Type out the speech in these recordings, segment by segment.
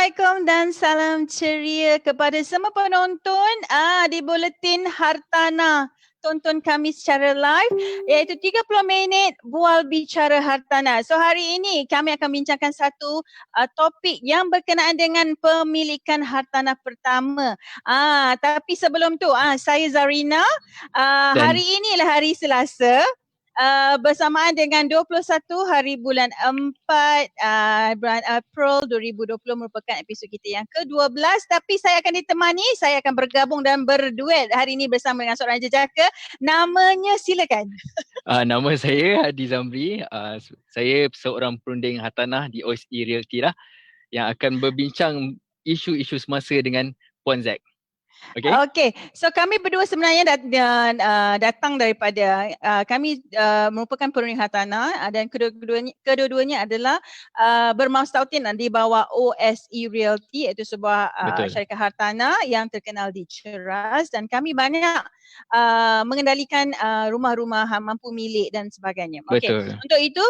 Assalamualaikum dan salam ceria kepada semua penonton di Buletin Hartanah. Tonton kami secara live iaitu 30 minit bual bicara hartanah. So hari ini kami akan bincangkan satu topik yang berkenaan dengan pemilikan hartanah pertama. Tapi sebelum tu saya Zarina. Dan Hari inilah hari Selasa. Bersamaan dengan 21 hari bulan 4 bulan April 2020 merupakan episod kita yang ke-12, tapi saya akan ditemani, saya akan bergabung dan berduet hari ini bersama dengan seorang jejaka. Namanya silakan. nama saya Hadi Zamri. Saya seorang perunding hartanah di OSE Realty lah, yang akan berbincang isu-isu semasa dengan Puan Zack. Okey, so kami berdua sebenarnya datang daripada kami merupakan perunding hartanah dan kedua-duanya adalah bermastautin di bawah OSE Realty, iaitu sebuah syarikat hartanah yang terkenal di Ceras, dan kami banyak mengendalikan rumah-rumah mampu milik dan sebagainya. Okey, untuk itu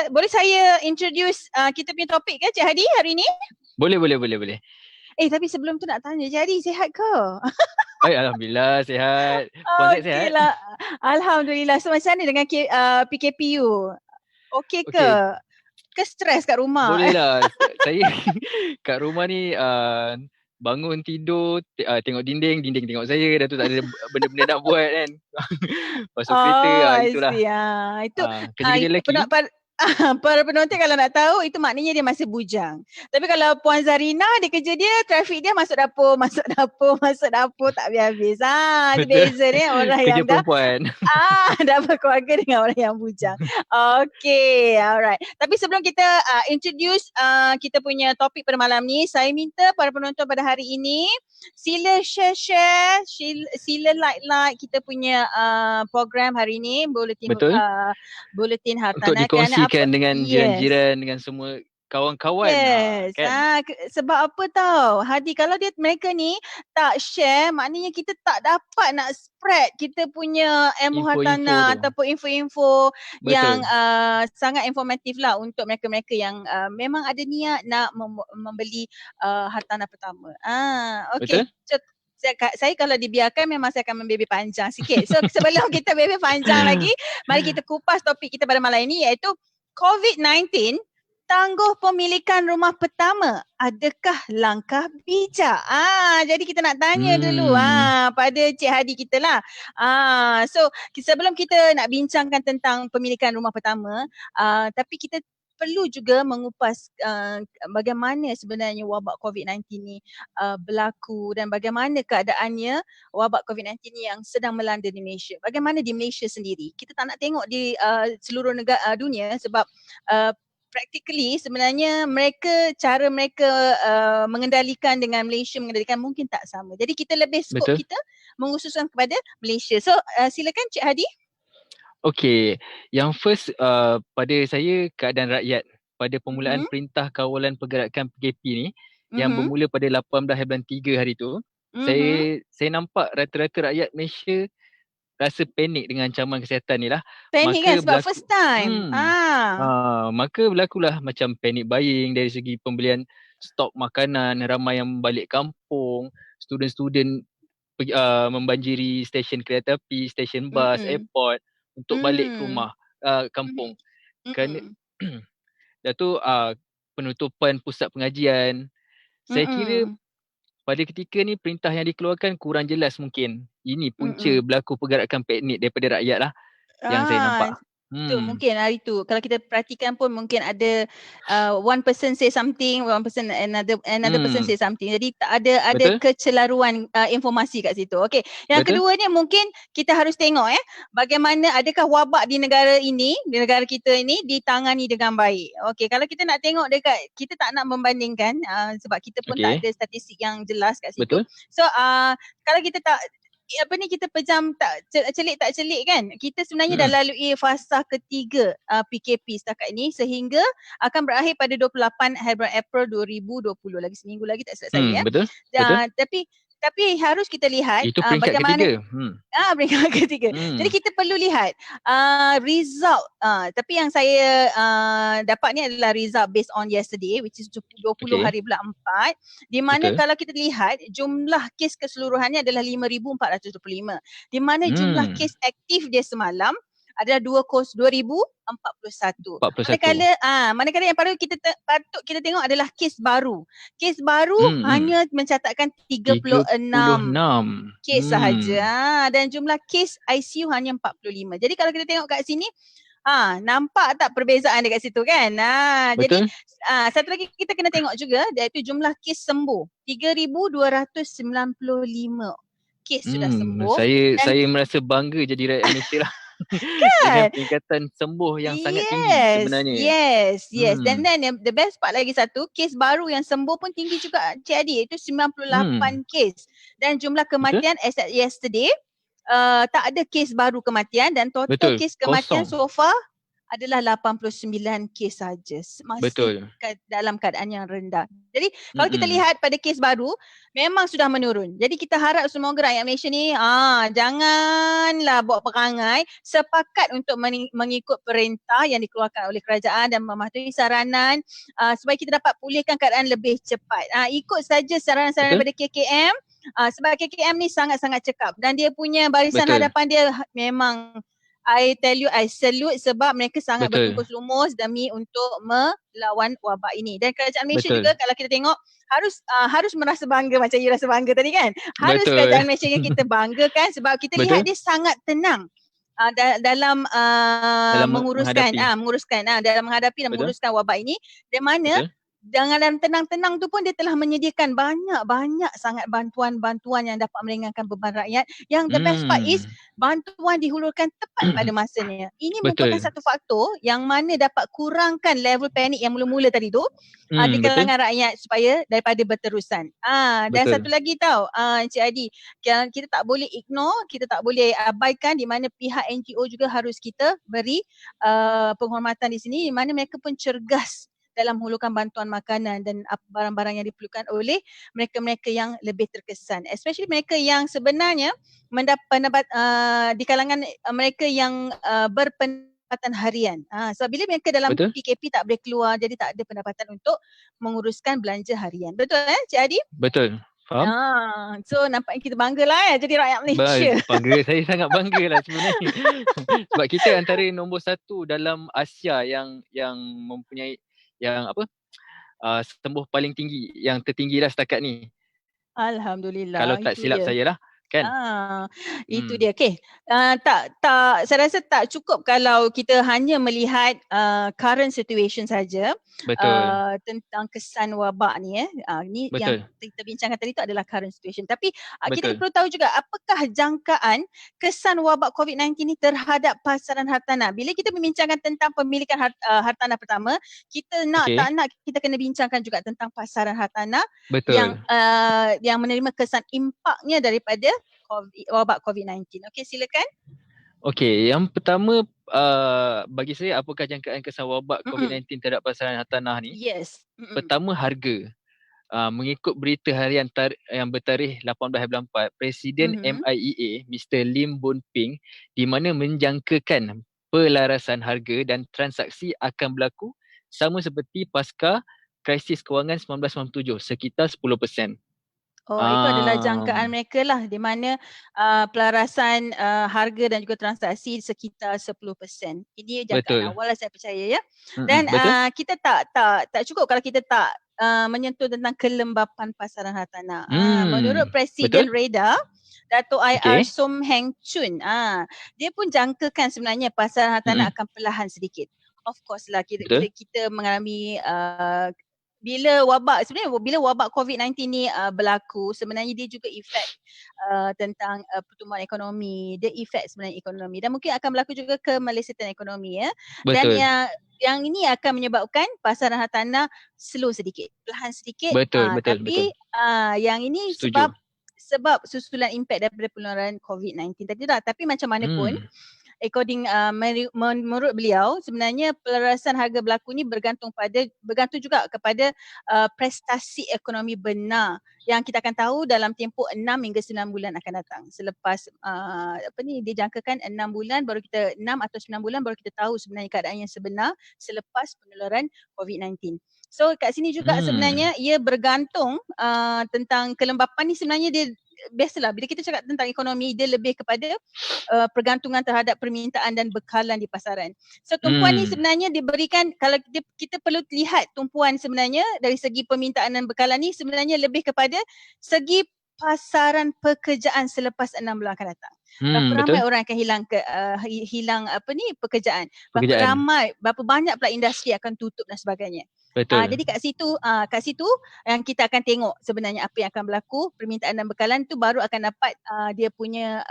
boleh saya introduce kita punya topik ke Cik Hadi hari ini? Boleh. Tapi sebelum tu nak tanya, Jadi sihat ke? Alhamdulillah sihat. Puan Zack sihat? Okeylah. Alhamdulillah. So macam mana dengan PKPU? Okey ke? Okey. Ke stres kat rumah? Boleh lah. Saya kat rumah ni bangun tidur, tengok dinding tengok saya. Dah tu tak ada benda-benda nak buat kan. Masuk kereta, itulah. Itu kerja-kerja lelaki. Para penonton kalau nak tahu, itu maknanya dia masih bujang. Tapi kalau Puan Zarina, dia kerja dia, trafik dia masuk dapur, tak habis-habis. Itu beza ni orang kerja yang perempuan. dah berkeluarga dengan orang yang bujang. Okay, alright. Tapi sebelum kita introduce kita punya topik pada malam ni, saya minta para penonton pada hari ini, sila share, sila like kita punya program hari ini, Buletin Hartanah. Untuk dikongsikan dengan jiran-jiran, dengan semua kawan-kawan. Yes. Kan? Sebab apa tahu, Hadi, kalau mereka ni tak share, maknanya kita tak dapat nak spread kita punya ilmu hartanah ataupun info-info yang sangat informatif lah untuk mereka-mereka yang memang ada niat nak membeli hartanah pertama. Okay. So, saya kalau dibiarkan memang saya akan membebel panjang sikit. So sebelum kita bebel panjang lagi, mari kita kupas topik kita pada malam ini, iaitu COVID-19 tangguh pemilikan rumah pertama, adakah langkah bijak? Jadi kita nak tanya dulu pada Cik Hadi kita lah. So sebelum kita nak bincangkan tentang pemilikan rumah pertama, tapi kita perlu juga mengupas bagaimana sebenarnya wabak COVID-19 ni berlaku dan bagaimana keadaannya wabak COVID-19 ni yang sedang melanda di Malaysia. Bagaimana di Malaysia sendiri? Kita tak nak tengok di seluruh negara dunia sebab practically sebenarnya cara mereka mengendalikan dengan Malaysia mengendalikan mungkin tak sama. Jadi kita lebih skop kita menghususkan kepada Malaysia. So silakan Cik Hadi. Okey, yang first pada saya keadaan rakyat pada permulaan Perintah Kawalan Pergerakan PKP ni yang bermula pada 18 bulan 3 hari tu, saya nampak rata-rata rakyat Malaysia rasa panik dengan ancaman kesihatan ni lah. Panik kan sebab first time. Maka berlakulah macam panic buying dari segi pembelian stok makanan, ramai yang balik kampung, student-student membanjiri stesen kereta api, stesen bas, airport untuk balik ke rumah kampung. Kerana dah tu penutupan pusat pengajian. Saya kira pada ketika ni perintah yang dikeluarkan kurang jelas mungkin. Ini punca berlaku pergerakan panik daripada rakyat lah yang saya nampak. Betul, mungkin hari tu kalau kita perhatikan pun mungkin ada one person say something, one person another person say something. Jadi tak ada kecelaruan informasi kat situ. Okey. Yang keduanya mungkin kita harus tengok bagaimana adakah wabak di negara kita ini ditangani dengan baik. Okey, kalau kita nak tengok kita tak nak membandingkan sebab kita pun tak ada statistik yang jelas kat situ. So kalau kita kita pejam tak celik kan, kita sebenarnya dah lalui fasa ketiga PKP setakat ini sehingga akan berakhir pada 28 April 2020, lagi seminggu lagi tak silap saya. Betul. Tapi harus kita lihat Itu peringkat bagaimana ketiga. peringkat ketiga. Jadi kita perlu lihat result. Tapi yang saya dapat ni adalah result based on yesterday, which is 20 hari bulan 4, di mana kalau kita lihat jumlah kes keseluruhannya adalah 5,425, di mana jumlah kes aktif dia semalam adalah 2,041. Manakala yang patut kita tengok adalah kes baru. Kes baru hanya mencatatkan 36 kes sahaja, dan jumlah kes ICU hanya 45. Jadi kalau kita tengok kat sini, nampak tak perbezaan dekat situ kan? Jadi satu lagi kita kena tengok juga, iaitu jumlah kes sembuh. 3,295 kes sudah sembuh. Saya merasa bangga jadi rakyat Malaysia lah. Dengan Kan? peningkatan sembuh yang sangat tinggi sebenarnya. Yes. Dan then the best part lagi satu, kes baru yang sembuh pun tinggi juga Cik Adi, iaitu 98 kes. Dan jumlah kematian as at yesterday, tak ada kes baru kematian, dan total kes kematian so far adalah 89 kes saja. Masih dalam keadaan yang rendah. Jadi kalau kita lihat pada kes baru, memang sudah menurun. Jadi kita harap semoga rakyat Malaysia ni janganlah buat perangai, sepakat untuk mengikut perintah yang dikeluarkan oleh kerajaan dan mematuhi saranan supaya kita dapat pulihkan keadaan lebih cepat. Ikut saja saranan-saranan daripada KKM, sebab KKM ni sangat-sangat cekap, dan dia punya barisan hadapan dia memang, I tell you, I salute, sebab mereka sangat bertungkus lumus demi untuk melawan wabak ini. Dan kerajaan Malaysia juga, kalau kita tengok, harus merasa bangga macam you rasa bangga tadi kan. Harus kerajaan Malaysia kita banggakan, sebab kita lihat dia sangat tenang dalam menguruskan dalam menghadapi dan menguruskan wabak ini, di mana dengan tenang-tenang tu pun dia telah menyediakan banyak sangat bantuan-bantuan yang dapat meringankan beban rakyat. Yang the best part is bantuan dihulurkan tepat pada masanya. Ini merupakan satu faktor yang mana dapat kurangkan level panik yang mula-mula tadi tu di kalangan rakyat, supaya daripada berterusan. Dan satu lagi tau Encik Adi, kita tak boleh ignore, kita tak boleh abaikan, di mana pihak NGO juga harus kita beri penghormatan di sini, di mana mereka pun cergas dalam hulurkan bantuan makanan dan barang-barang yang diperlukan oleh mereka-mereka yang lebih terkesan, especially mereka yang sebenarnya mendapat di kalangan mereka yang berpendapatan harian. So bila mereka dalam PKP tak boleh keluar, jadi tak ada pendapatan untuk menguruskan belanja harian. Betul Cik Adi? Betul. Faham? So nampaknya kita banggalah jadi rakyat Malaysia. Bangga, saya sangat bangga lah sebenarnya. Sebab kita antara nombor 1 dalam Asia yang mempunyai sembuh paling tinggi, yang tertinggi lah setakat ni. Alhamdulillah. Kalau tak silap saya lah kan. Itu dia. Okay. Saya rasa tak cukup kalau kita hanya melihat current situation saja. Tentang kesan wabak ni ni yang kita bincangkan tadi tu adalah current situation. Tapi kita perlu tahu juga apakah jangkaan kesan wabak COVID-19 ni terhadap pasaran hartanah. Bila kita membincangkan tentang pemilikan hartanah pertama, kita tak nak kita kena bincangkan juga tentang pasaran hartanah yang menerima kesan impaknya daripada wabak COVID-19. Okey, silakan. Okey, yang pertama bagi saya, apakah jangkaan kesan wabak COVID-19 terhadap pasaran hartanah ni? Yes. Pertama, harga. Mengikut berita harian yang bertarikh 18 bulan 4, Presiden MIEA Mr. Lim Boon Ping, di mana menjangkakan pelarasan harga dan transaksi akan berlaku sama seperti pasca krisis kewangan 1997, sekitar 10%. Itu adalah jangkaan mereka lah, di mana pelarasan harga dan juga transaksi sekitar 10%. Ini jangkaan awal lah, saya percaya ya. Dan kita tak cukup kalau kita tak menyentuh tentang kelembapan pasaran hartanah. Menurut Presiden REDA, Dato' IR Som Heng Chun, dia pun jangkakan sebenarnya pasaran hartanah akan perlahan sedikit. Of course lah, kita mengalami bila wabak COVID-19 ni berlaku, sebenarnya dia juga efek tentang pertumbuhan ekonomi, dia efek sebenarnya ekonomi, dan mungkin akan berlaku juga ke melesetan ekonomi ya. Dan yang ini akan menyebabkan pasaran hartanah slow sedikit, perlahan sedikit. Tapi yang ini sebab susulan impak daripada penularan COVID-19 tadi lah. Tapi macam mana pun, menurut beliau sebenarnya pelarasan harga berlaku ni bergantung juga kepada prestasi ekonomi benar yang kita akan tahu dalam tempoh 6 hingga 9 bulan akan datang. Selepas dijangkakan 6 bulan baru kita 6 atau 9 bulan baru kita tahu sebenarnya keadaan yang sebenar selepas penularan COVID-19. So kat sini juga sebenarnya ia bergantung tentang kelembapan ni sebenarnya dia biasalah bila kita cakap tentang ekonomi dia lebih kepada pergantungan terhadap permintaan dan bekalan di pasaran. So tumpuan ni sebenarnya diberikan kalau kita perlu lihat tumpuan sebenarnya dari segi permintaan dan bekalan ni sebenarnya lebih kepada segi pasaran pekerjaan selepas 6 bulan akan datang. Berapa ramai orang akan hilang pekerjaan. Berapa banyak pula industri akan tutup dan sebagainya. Jadi kat situ yang kita akan tengok sebenarnya apa yang akan berlaku, permintaan dan bekalan tu baru akan dapat dia punya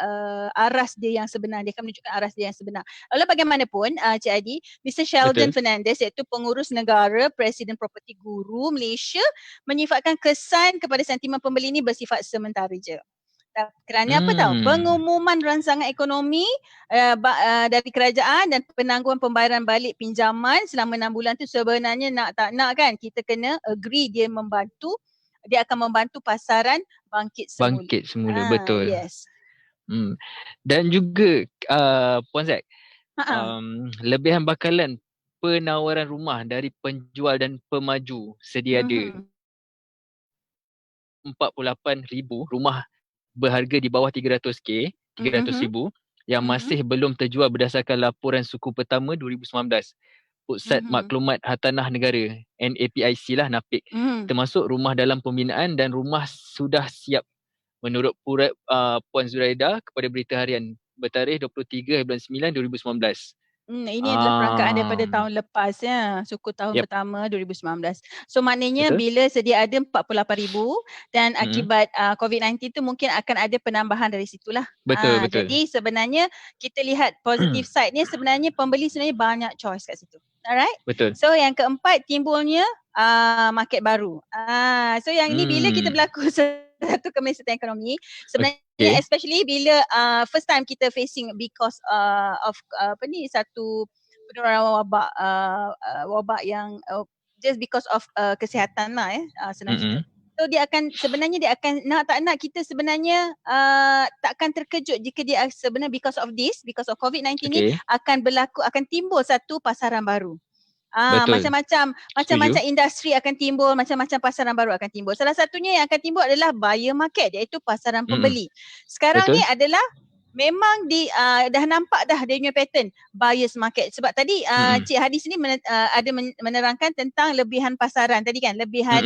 aras dia yang sebenar. Dia akan menunjukkan aras dia yang sebenar. Walau bagaimanapun Cik Adi, Mr. Sheldon Fernandez iaitu pengurus negara Presiden Property Guru Malaysia menyifatkan kesan kepada sentimen pembeli ni bersifat sementara je. Kerana apa tahu? Pengumuman rancangan ekonomi dari kerajaan dan penangguhan pembayaran balik pinjaman selama 6 bulan tu sebenarnya nak tak nak kan kita kena agree dia akan membantu pasaran bangkit semula. Betul. Yes. Dan juga Puan Zak, lebihan bakalan penawaran rumah dari penjual dan pemaju sedia ada 48,000 rumah berharga di bawah 300k, 300,000 yang masih belum terjual berdasarkan laporan suku pertama 2019 Pusat Maklumat Hartanah Negara NAPIC lah NAPIC, termasuk rumah dalam pembinaan dan rumah sudah siap menurut Puan Zuraida kepada Berita Harian bertarikh 23/9/2019. Ini adalah perangkaan daripada tahun lepas ya, suku tahun pertama 2019. So maknanya bila sedia ada 48,000 dan akibat COVID-19 tu mungkin akan ada penambahan dari situlah. Betul. Jadi sebenarnya kita lihat positive side ni sebenarnya pembeli sebenarnya banyak choice kat situ. Alright? Betul. So yang keempat timbulnya market baru. So yang ini bila kita berlaku satu kemesyatan ekonomi sebenarnya especially bila first time kita facing because of satu penularan wabak yang just because of kesihatan lah senang cerita. So dia akan nak tak nak kita sebenarnya takkan terkejut jika dia sebenarnya because of COVID-19 ni akan timbul satu pasaran baru. Macam-macam industri akan timbul, macam-macam pasaran baru akan timbul. Salah satunya yang akan timbul adalah buyer market iaitu pasaran pembeli. Sekarang ni adalah memang dah nampak dah dia punya pattern buyers market. Sebab tadi Cik Hadi sini ada menerangkan tentang lebihan pasaran tadi kan, lebihan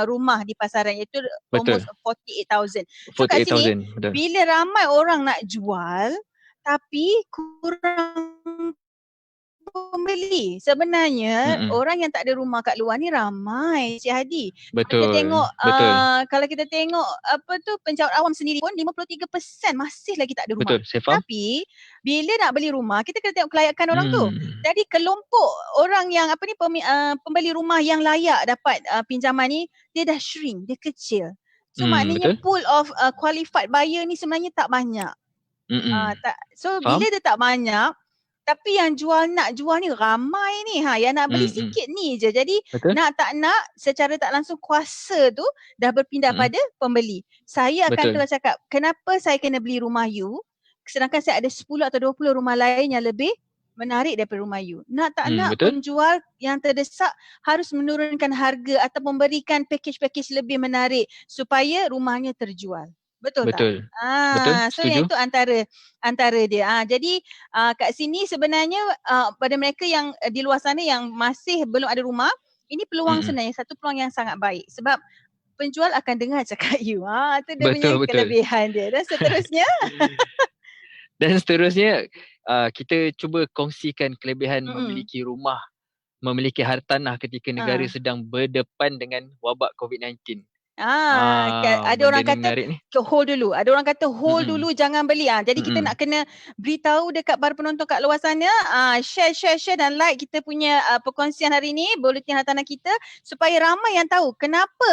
rumah di pasaran iaitu almost 48,000. So kat sini bila ramai orang nak jual tapi kurang pembeli. Sebenarnya orang yang tak ada rumah kat luar ni ramai Cik Hadi. Betul. Kalau kita tengok pencaut awam sendiri pun 53% masih lagi tak ada rumah. Betul, saya faham. Tapi bila nak beli rumah kita kena tengok kelayakan orang tu. Jadi kelompok orang yang pembeli rumah yang layak dapat pinjaman ni dia dah shrink, dia kecil. So maknanya pool of qualified buyer ni sebenarnya tak banyak. Bila dia tak banyak tapi yang nak jual ni ramai ni yang nak beli sikit ni je. Jadi nak tak nak secara tak langsung kuasa tu dah berpindah pada pembeli. Saya akan terus cakap kenapa saya kena beli rumah you sedangkan saya ada 10 atau 20 rumah lain yang lebih menarik daripada rumah you. Nak tak nak penjual yang terdesak harus menurunkan harga atau memberikan package-package lebih menarik supaya rumahnya terjual. Betul tak? So setuju. yang itu antara dia. Jadi kat sini sebenarnya pada mereka yang di luar sana yang masih belum ada rumah, ini peluang sebenarnya satu peluang yang sangat baik sebab penjual akan dengar cakap you. Itu dia punya kelebihan dia. Dan seterusnya kita cuba kongsikan kelebihan memiliki rumah, memiliki hartanah ketika negara sedang berdepan dengan wabak COVID-19. Ada orang kata hold dulu. Ada orang kata hold dulu jangan beli. Jadi kita nak kena beritahu dekat para penonton kat luar sana, share dan like kita punya perkongsian hari ni, Buletin Hartanah kita supaya ramai yang tahu kenapa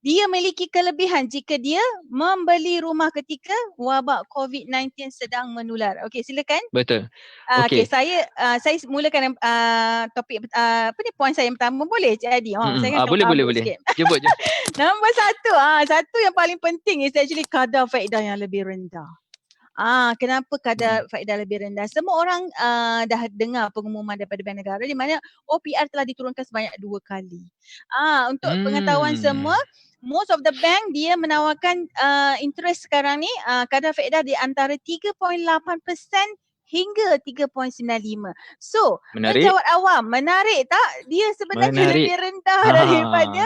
dia memiliki kelebihan jika dia membeli rumah ketika wabak COVID-19 sedang menular. Okey, silakan. Betul. Okey, Okey. saya mulakan topik apa ni, poin saya yang pertama, boleh Cik Hadi? Saya akan Boleh. sikit. Jemput. Nombor satu yang paling penting is actually kadar faedah yang lebih rendah. Kenapa kadar faedah lebih rendah? Semua orang dah dengar pengumuman daripada Bank Negara di mana OPR telah diturunkan sebanyak 2 kali. Untuk pengetahuan semua, most of the bank dia menawarkan interest sekarang ni kadar faedah di antara 3.8% hingga 3.95. So, menjawab awam, menarik tak? Dia sebenarnya lebih rendah daripada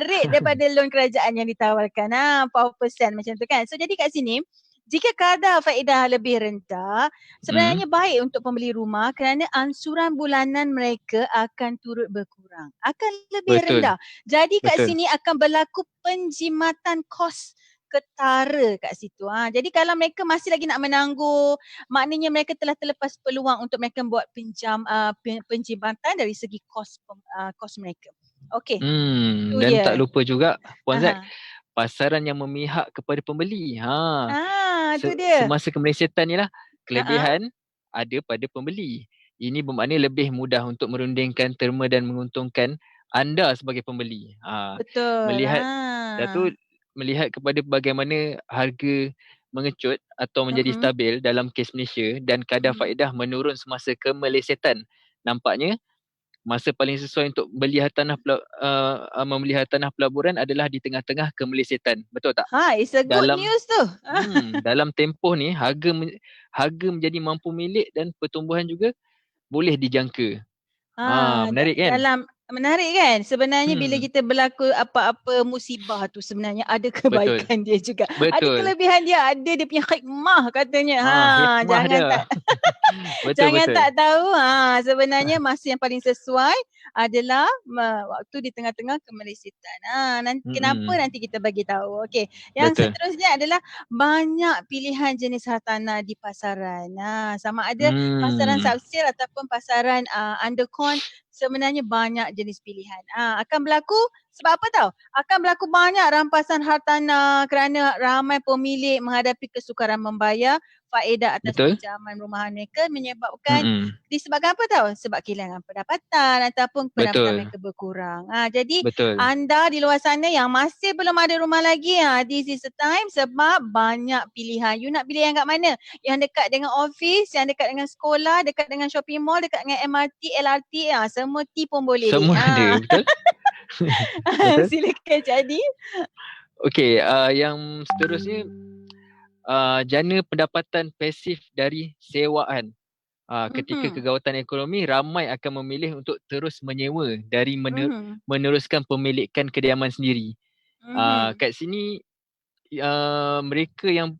rate daripada loan kerajaan yang ditawarkan. Berapa persen macam tu kan. So, jadi kat sini, jika kadar faedah lebih rendah, sebenarnya baik untuk pembeli rumah kerana ansuran bulanan mereka akan turut berkurang. Akan lebih rendah. Jadi kat sini akan berlaku penjimatan kos ketara kat situ. Jadi kalau mereka masih lagi nak menangguh, maknanya mereka telah terlepas peluang untuk mereka buat penjimatan dari segi kos mereka. Okey. Dan tak lupa juga Puan Zat, pasaran yang memihak kepada pembeli. Itu dia. Semasa kemelesetan ni lah, kelebihan ada pada pembeli. Ini bermakna lebih mudah untuk merundingkan terma dan menguntungkan anda sebagai pembeli. Betul. Melihat kepada bagaimana harga mengecut atau menjadi stabil dalam kes Malaysia dan kadar faedah menurun semasa kemelesetan. Nampaknya masa paling sesuai untuk membeli hartanah pelaburan adalah di tengah-tengah kemelesetan. Betul tak? It's a good news tu. Dalam tempoh ni harga menjadi mampu milik dan pertumbuhan juga boleh dijangka. Menarik kan? Menarik kan? Sebenarnya bila kita berlaku apa-apa musibah tu sebenarnya ada kebaikan dia juga. Ada kelebihan dia, ada dia punya hikmah katanya. Jangan tak tahu. Sebenarnya masa yang paling sesuai adalah waktu di tengah-tengah kemelesetan. Kenapa nanti kita bagi tahu. Okey. Yang seterusnya adalah banyak pilihan jenis hartanah di pasaran. Sama ada pasaran subsil ataupun pasaran undercon, sebenarnya banyak jenis pilihan. Akan berlaku sebab apa tahu? Akan berlaku banyak rampasan hartanah kerana ramai pemilik menghadapi kesukaran membayar faedah atas pinjaman rumahan mereka menyebabkan disebabkan apa tahu? Sebab kehilangan pendapatan ataupun pendapatan mereka berkurang. Jadi anda di luar sana yang masih belum ada rumah lagi, this is the time sebab banyak pilihan. You nak pilih yang kat mana? Yang dekat dengan office, yang dekat dengan sekolah, dekat dengan shopping mall, dekat dengan MRT, LRT, semua T pun boleh. Semua ada, betul? Silakan jadi. Okey, yang seterusnya jana pendapatan pasif dari sewaan. Ketika kegawatan ekonomi, ramai akan memilih untuk terus menyewa dari meneruskan pemilikan kediaman sendiri. Kat sini mereka yang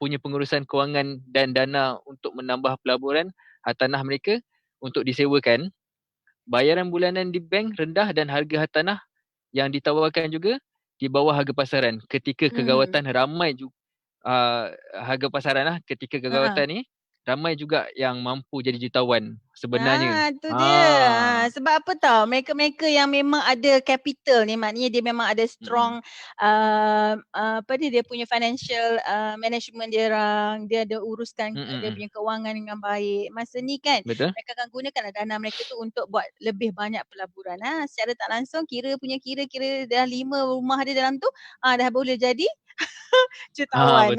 punya pengurusan kewangan dan dana untuk menambah pelaburan hartanah mereka untuk disewakan, bayaran bulanan di bank rendah dan harga hartanah yang ditawarkan juga di bawah harga pasaran. Ketika kegawatan ramai juga harga pasaran ketika kegawatan ni ramai juga yang mampu jadi jutawan sebenarnya. Itu dia. Sebab apa tahu? Mereka-mereka yang memang ada capital ni, maknanya dia memang ada strong dia punya financial management dia ada uruskan dia punya kewangan dengan baik. Masa ni kan mereka akan gunakan dana mereka tu untuk buat lebih banyak pelaburan. Secara tak langsung kira dah 5 rumah dia dalam tu dah boleh jadi jutawan.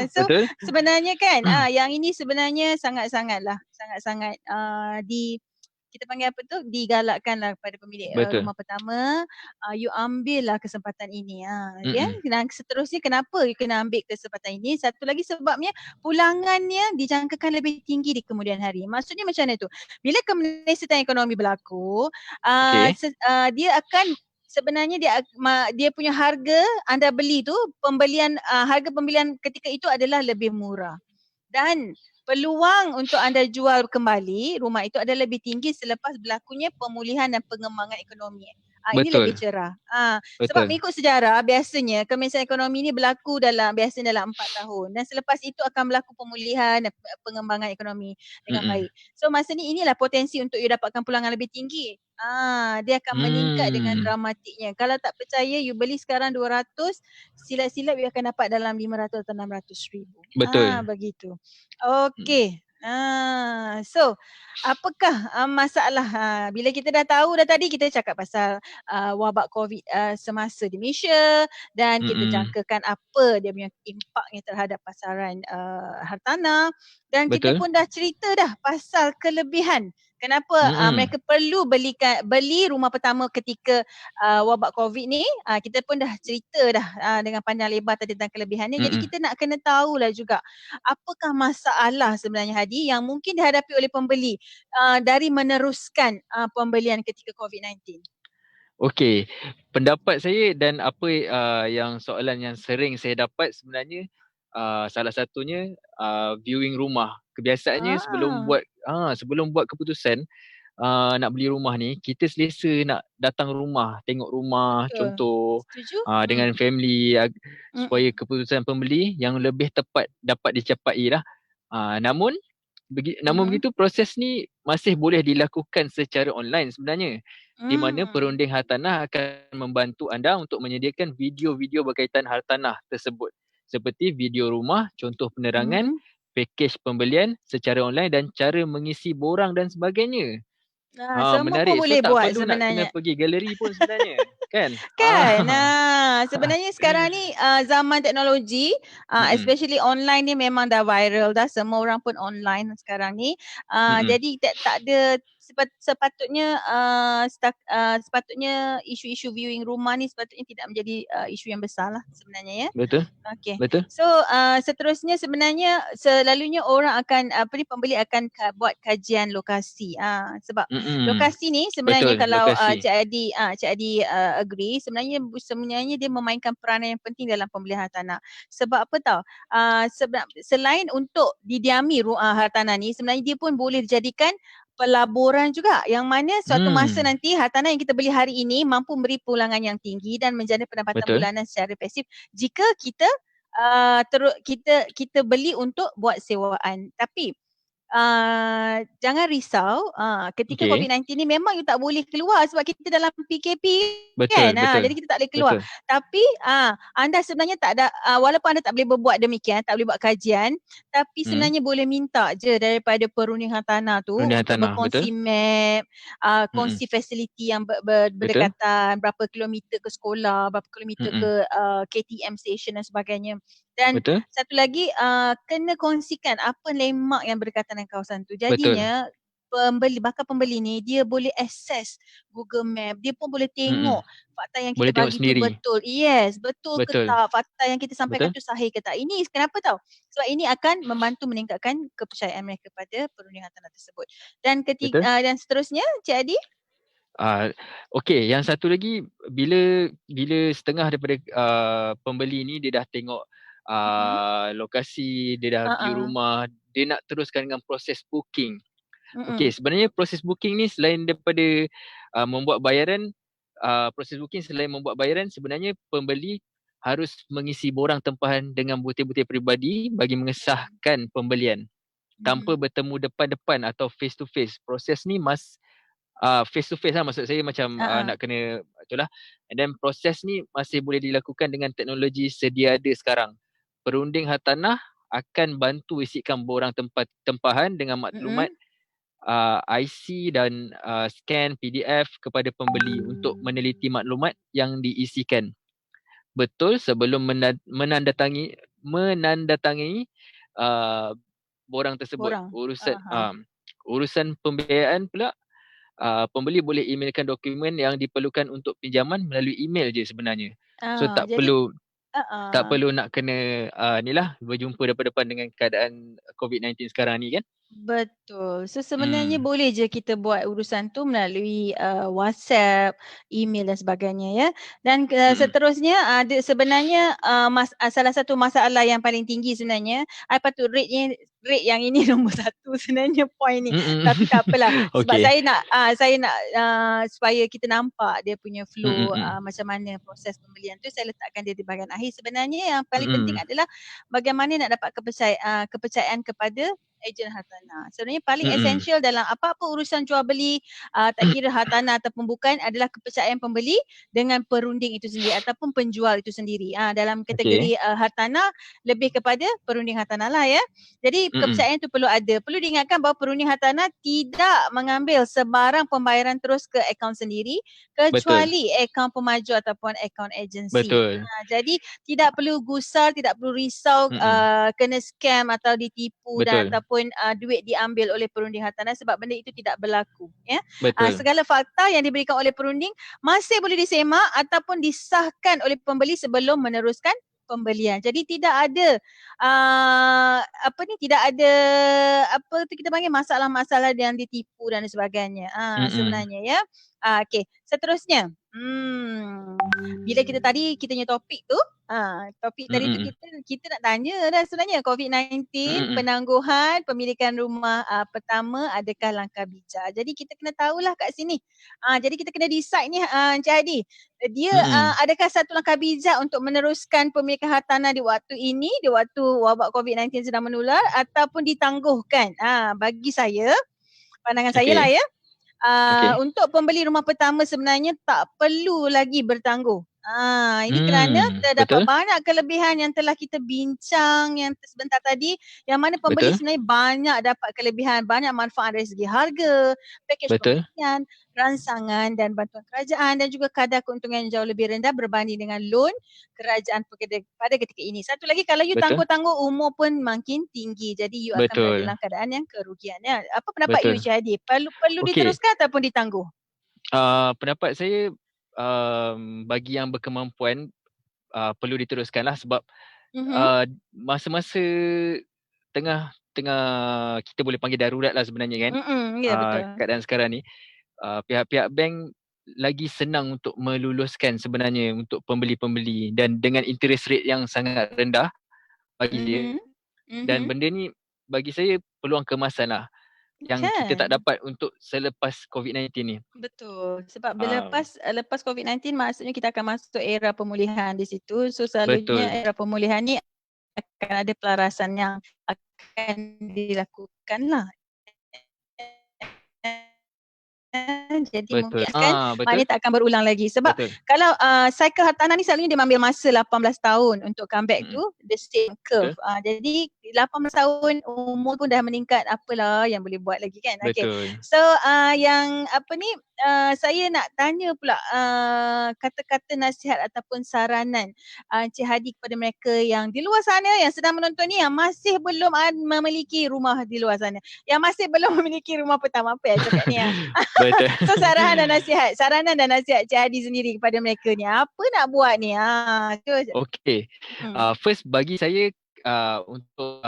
So sebenarnya kan yang ini sebenarnya sangat-sangat kita panggil apa tu, digalakkanlah kepada pemilik rumah pertama, you ambillah kesempatan ini. Dan seterusnya kenapa you kena ambil kesempatan ini? Satu lagi sebabnya pulangannya dijangkakan lebih tinggi di kemudian hari. Maksudnya macam mana tu? Bila kemelesetan ekonomi berlaku, dia akan sebenarnya dia punya harga anda beli tu, harga pembelian ketika itu adalah lebih murah. Dan peluang untuk anda jual kembali rumah itu adalah lebih tinggi selepas berlakunya pemulihan dan pengembangan ekonomi. Ini lebih Betul. cerah. Sebab Betul. mengikut sejarah, biasanya kemiskinan ekonomi ni berlaku biasanya dalam 4 tahun. Dan selepas itu akan berlaku pemulihan dan pengembangan ekonomi dengan baik. So masa ni inilah potensi untuk you dapatkan pulangan lebih tinggi. Dia akan meningkat dengan dramatiknya. Kalau tak percaya, you beli sekarang 200, silap-silap you akan dapat dalam 500 atau 600 ribu. Betul. Begitu. Okey. So apakah masalah bila kita dah tahu dah tadi, kita cakap pasal wabak COVID semasa di Malaysia dan kita jangkakan apa dia punya impaknya terhadap pasaran hartanah, dan kita Betul. pun dah cerita dah pasal kelebihan kenapa mereka perlu beli rumah pertama ketika wabak COVID ni. Kita pun dah cerita dah dengan panjang lebar tadi tentang kelebihannya. Jadi kita nak kena tahulah juga apakah masalah sebenarnya, Hadi, yang mungkin dihadapi oleh pembeli dari meneruskan pembelian ketika COVID-19. Okey, pendapat saya dan apa yang soalan yang sering saya dapat sebenarnya, salah satunya viewing rumah. Kebiasaannya sebelum buat keputusan nak beli rumah ni, kita selesa nak datang rumah, tengok rumah, Betul. contoh Setuju? dengan family supaya keputusan pembeli yang lebih tepat dapat dicapai lah. Namun begitu proses ni masih boleh dilakukan secara online sebenarnya, di mana perunding hartanah akan membantu anda untuk menyediakan video-video berkaitan hartanah tersebut, seperti video rumah, contoh penerangan, pakej pembelian secara online dan cara mengisi borang dan sebagainya. Semua pun Menarik. So boleh tak buat perlu nak kena sebenarnya. pergi galeri pun sebenarnya. Kan? Kan? Sebenarnya sekarang ni zaman teknologi, especially online ni memang dah viral dah. Semua orang pun online sekarang ni. Jadi tak ada sepatutnya sepatutnya isu-isu viewing rumah ni sepatutnya tidak menjadi isu yang besar lah sebenarnya, ya. Betul. Okey. Betul. So seterusnya sebenarnya selalunya orang akan pembeli akan buat kajian lokasi. Sebab lokasi ni sebenarnya, Betul, kalau lokasi. Cik Adi agree, sebenarnya dia memainkan peranan yang penting dalam pembelian hartanah. Sebab apa tahu? Sebab selain untuk didiami hartanah ni, sebenarnya dia pun boleh dijadikan pelaburan juga, yang mana suatu masa nanti hartanah yang kita beli hari ini mampu memberi pulangan yang tinggi dan menjana pendapatan bulanan secara pasif jika kita kita beli untuk buat sewaan. Tapi jangan risau, ketika COVID-19 ni memang you tak boleh keluar sebab kita dalam PKP kan. Jadi kita tak boleh keluar. Tapi anda sebenarnya tak ada, walaupun anda tak boleh berbuat demikian, tak boleh buat kajian, tapi sebenarnya boleh minta je daripada perunding hartanah tu untuk berkongsi map, kongsi fasiliti yang berdekatan, berapa kilometer ke sekolah, berapa kilometer ke KTM station dan sebagainya. Dan satu lagi, kena kongsikan apa landmark yang berdekatan dengan kawasan tu. Jadinya bakal pembeli ni dia boleh access Google Map, dia pun boleh tengok fakta yang kita bagi tu betul. Yes, betul ke tak, fakta yang kita sampaikan tu sahih ke tak. Ini kenapa tahu? Sebab ini akan membantu meningkatkan kepercayaan mereka pada perunding hartanah tersebut. Dan dan seterusnya, Cik Adi? Okey, yang satu lagi, bila setengah daripada pembeli ni dia dah tengok lokasi, dia dah view rumah, dia nak teruskan dengan proses booking. Okey, sebenarnya proses booking ni selain daripada membuat bayaran, sebenarnya pembeli harus mengisi borang tempahan dengan butir-butir peribadi bagi mengesahkan pembelian tanpa bertemu depan-depan atau face to face. Proses ni face to face lah, maksud saya macam nak kena itulah. And then proses ni masih boleh dilakukan dengan teknologi sedia ada sekarang. Perunding hartanah akan bantu isikan borang tempahan dengan maklumat IC dan scan PDF kepada pembeli untuk meneliti maklumat yang diisikan betul sebelum menandatangani borang tersebut. Urusan pembiayaan pula, pembeli boleh emailkan dokumen yang diperlukan untuk pinjaman melalui email je sebenarnya. So tak perlu nak kena berjumpa depan-depan dengan keadaan COVID-19 sekarang ni kan. Betul. So sebenarnya boleh je kita buat urusan tu melalui WhatsApp, email dan sebagainya ya. Dan seterusnya ada sebenarnya salah satu masalah yang paling tinggi sebenarnya, I patut rate yang ini nombor satu sebenarnya point ni. Tapi tak apalah sebab Okay. saya nak supaya kita nampak dia punya flow macam mana proses pembelian tu, saya letakkan dia di bahagian akhir. Sebenarnya yang paling penting adalah bagaimana nak dapat kepercayaan kepada ejen hartanah. Sebenarnya paling esensial dalam apa-apa urusan jual beli, tak kira hartanah ataupun bukan, adalah kepercayaan pembeli dengan perunding itu sendiri ataupun penjual itu sendiri. Dalam kategori hartanah lebih kepada perunding hartanah lah ya. Jadi kepercayaan itu perlu ada. Perlu diingatkan bahawa perunding hartanah tidak mengambil sebarang pembayaran terus ke akaun sendiri kecuali akaun pemaju ataupun akaun agensi. Jadi tidak perlu gusar, tidak perlu risau kena scam atau ditipu dan ataupun duit diambil oleh perunding hartanah sebab benda itu tidak berlaku ya. Segala fakta yang diberikan oleh perunding masih boleh disemak ataupun disahkan oleh pembeli sebelum meneruskan pembelian. Jadi tidak ada tidak ada apa tu kita panggil masalah-masalah yang ditipu dan sebagainya. Sebenarnya ya. Okey, seterusnya. Bila kita punya topik tu, topik tadi tu kita nak tanya dah sebenarnya COVID-19, penangguhan pemilikan rumah pertama adakah langkah bijak. Jadi kita kena tahulah kat sini. Jadi kita kena decide ni Encik Hadi. Dia adakah satu langkah bijak untuk meneruskan pemilikan hartanah di waktu ini, di waktu wabak COVID-19 sedang menular ataupun ditangguhkan. Bagi saya, pandangan saya lah ya. Untuk pembeli rumah pertama sebenarnya tak perlu lagi bertangguh. Ini kerana terdapat banyak kelebihan yang telah kita bincang yang sebentar tadi, yang mana pembeli sebenarnya banyak dapat kelebihan, banyak manfaat dari segi harga, pakej pembelian, rangsangan dan bantuan kerajaan dan juga kadar keuntungan yang jauh lebih rendah berbanding dengan loan kerajaan pada ketika ini. Satu lagi, kalau you tangguh-tangguh, umur pun makin tinggi. Jadi you akan berada dalam keadaan yang kerugian. Ya. Apa pendapat you Encik Hadi? Perlu diteruskan ataupun ditangguh? Pendapat saya bagi yang berkemampuan perlu diteruskanlah sebab masa-masa tengah kita boleh panggil darurat lah sebenarnya kan. Betul. Keadaan sekarang ni pihak-pihak bank lagi senang untuk meluluskan sebenarnya untuk pembeli-pembeli dan dengan interest rate yang sangat rendah bagi dia. Dan benda ni bagi saya peluang keemasan lah yang kita tak dapat untuk selepas COVID-19 ni. Betul. Sebab lepas COVID-19 maksudnya kita akan masuk era pemulihan di situ. So selalunya era pemulihan ni akan ada pelarasan yang akan dilakukan lah. Jadi mungkin maknanya tak akan berulang lagi sebab kalau cycle hartanah ni selalunya dia ambil masa 18 tahun untuk come back to the same curve. Jadi 18 tahun umur pun dah meningkat, apalah yang boleh buat lagi kan. So yang saya nak tanya pula kata-kata nasihat ataupun saranan Encik Hadi kepada mereka yang di luar sana yang sedang menonton ni, yang masih belum memiliki rumah di luar sana, yang masih belum memiliki rumah pertama. Apa yang cakap ni Betul. So saranan dan nasihat Cik Hadi sendiri kepada mereka ni, apa nak buat ni? Okay. First bagi saya untuk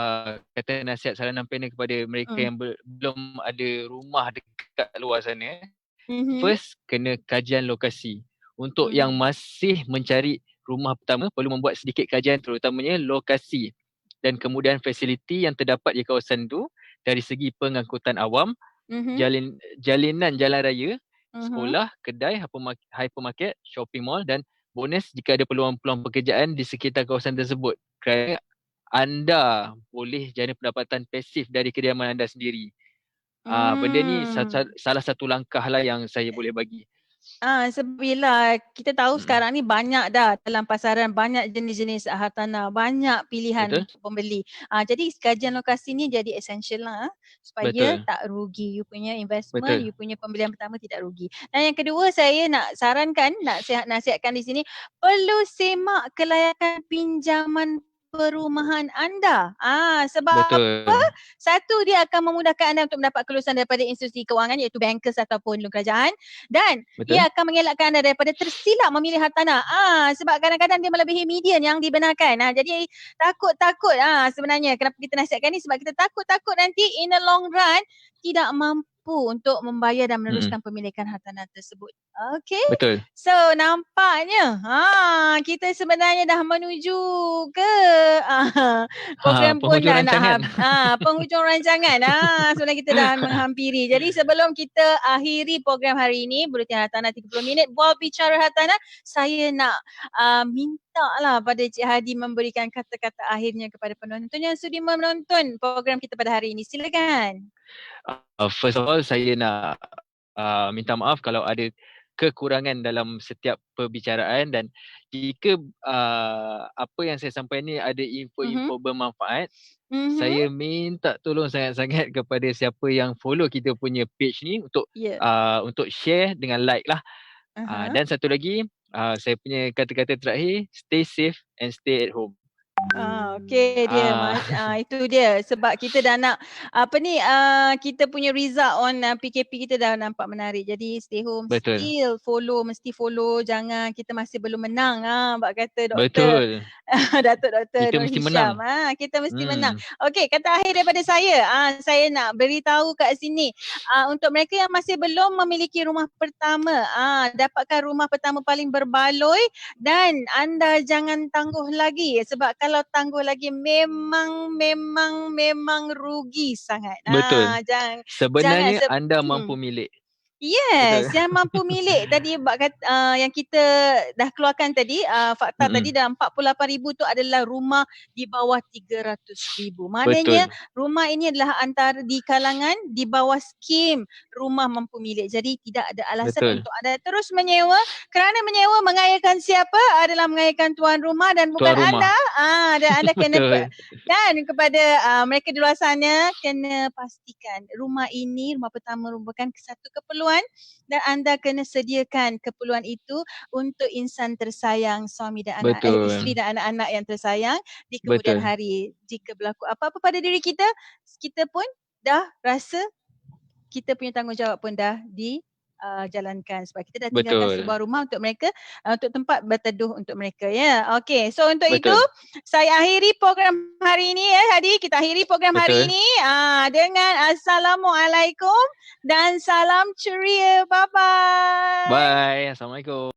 kata nasihat saranan panel kepada mereka yang belum ada rumah dekat luar sana. First, kena kajian lokasi. Untuk yang masih mencari rumah pertama, perlu membuat sedikit kajian terutamanya lokasi dan kemudahan fasiliti yang terdapat di kawasan itu dari segi pengangkutan awam, jalinan jalan raya, sekolah, kedai, hypermarket, shopping mall dan bonus jika ada peluang-peluang pekerjaan di sekitar kawasan tersebut. Kerana anda boleh jana pendapatan pasif dari kediaman anda sendiri. Benda ni salah satu langkah lah yang saya boleh bagi. Sebab yelah kita tahu sekarang ni banyak dah dalam pasaran, banyak jenis-jenis hartanah, banyak pilihan untuk pembeli. Jadi kajian lokasi ni jadi essential lah supaya tak rugi. You punya investment, you punya pembelian pertama tidak rugi. Dan yang kedua, saya nak sarankan, nasihatkan di sini, perlu semak kelayakan pinjaman perumahan anda. Sebab Betul. apa? Satu, dia akan memudahkan anda untuk mendapat kelulusan daripada institusi keuangan iaitu bankers ataupun loan kerajaan, dan Betul. ia akan mengelakkan anda daripada tersilap memilih hartanah. Sebab kadang-kadang dia melebihi median yang dibenarkan. Jadi takut-takut sebenarnya kenapa kita nasihatkan ni, sebab kita takut-takut nanti in the long run tidak mampu untuk membayar dan meneruskan pemilikan hartanah tersebut. Okay. Betul. So nampaknya kita sebenarnya dah menuju ke program pun dah nak penghujung rancangan. Sebenarnya kita dah menghampiri. Jadi sebelum kita akhiri program hari ini, Buletin Hartanah 30 minit, Bual Bicara Hartanah, saya nak minta lah pada Cik Hadi memberikan kata-kata akhirnya kepada penonton yang sudi menonton program kita pada hari ini. Silakan. First of all, saya nak minta maaf kalau ada kekurangan dalam setiap perbicaraan, dan jika apa yang saya sampaikan ni ada info-info bermanfaat, saya minta tolong sangat-sangat kepada siapa yang follow kita punya page ni untuk share dengan like lah. Dan satu lagi, saya punya kata-kata terakhir, stay safe and stay at home. Okey dia itu dia, sebab kita dah nak kita punya result on PKP kita dah nampak menarik. Jadi stay home. Betul. Still mesti follow, jangan, kita masih belum menang bak kata doktor. Betul. Datuk-doktor kita Nur mesti Hisham. menang. Kita mesti menang. Okey, kata akhir daripada saya. Saya nak beritahu kat sini untuk mereka yang masih belum memiliki rumah pertama, dapatkan rumah pertama paling berbaloi, dan anda jangan tangguh lagi, sebab kalau tangguh lagi memang rugi sangat. Betul. Sebenarnya anda mampu milik. Yes, yang mampu milik tadi yang kita dah keluarkan tadi, fakta tadi dah 48,000 tu adalah rumah di bawah 300,000. Maknanya rumah ini adalah antara di kalangan di bawah skim rumah mampu milik. Jadi tidak ada alasan untuk anda terus menyewa, kerana menyewa mengayakan siapa? Adalah mengayakan tuan rumah dan bukan anda. Dan anda kena dan kepada mereka di luar sana, kena pastikan rumah ini, rumah pertama merupakan satu keperluan, dan anda kena sediakan keperluan itu untuk insan tersayang, suami dan anak, isteri dan anak-anak yang tersayang di kemudian hari. Jika berlaku apa-apa pada diri kita, kita pun dah rasa kita punya tanggungjawab pun dah jalankan, sebab kita dah tinggalkan sebuah rumah untuk mereka, untuk tempat berteduh untuk mereka, Okey, so untuk itu saya akhiri program hari ini, Hadi. Kita akhiri program hari ini dengan Assalamualaikum dan salam ceria. Bye bye. Bye. Assalamualaikum.